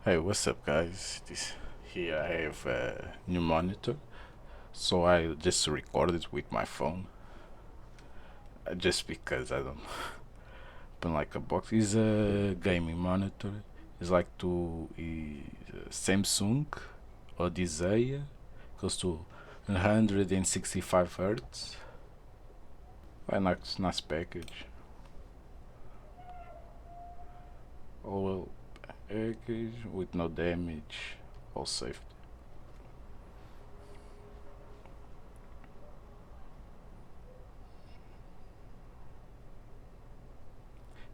Hey, what's up, guys? Here I have a new monitor, so I just recorded with my phone, just because I don't open like a box. It's a gaming monitor. It's like Samsung Odyssey, close to 165 Hz. A nice package. All package with no damage, all safe.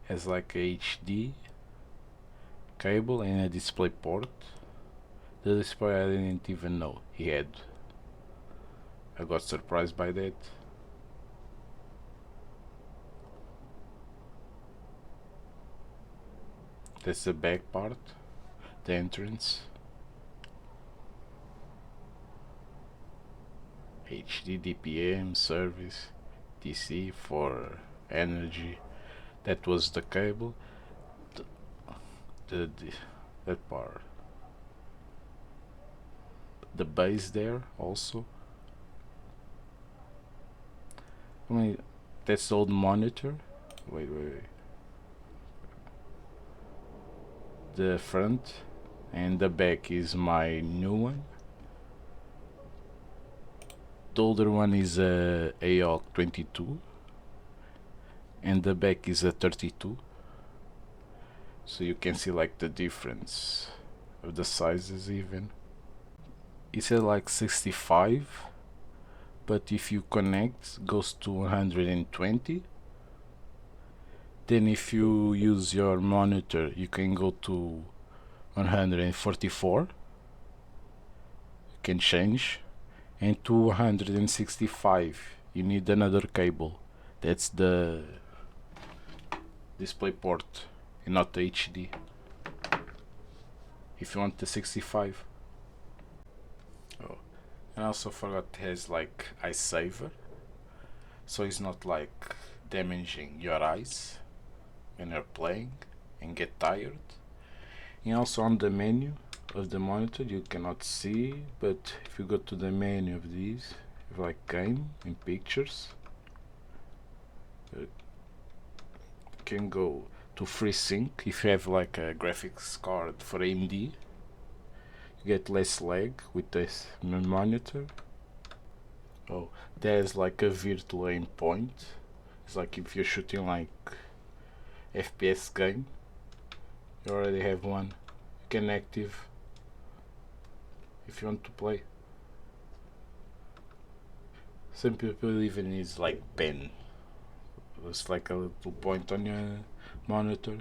Has like a HD cable and a display port. The display I didn't even know he had. I got surprised by that. That's the back part, the entrance. HD, DPM, service, DC for energy. That was the cable. The, the that part. The base there also. I mean, that's the old monitor. Wait. The front and the back is my new one. The older one is a AOC 22 and the back is a 32, so you can see like the difference of the sizes. Even it's at like 65, but if you connect goes to 120. Then if you use your monitor you can go to 144, you can change, and to 165 you need another cable. That's the display port and not the HD if you want the 65. Oh, and I also forgot it has like eye saver, so it's not like damaging your eyes when you're playing and get tired. And also on the menu of the monitor you cannot see, but if you go to the menu of these, like game and pictures, you can go to Freesync. If you have like a graphics card for AMD, you get less lag with this monitor. Oh, there's like a virtual aim point. It's like if you're shooting like FPS game, you already have one. You can active if you want to play. Some people even use like pen. It's like a little point on your monitor.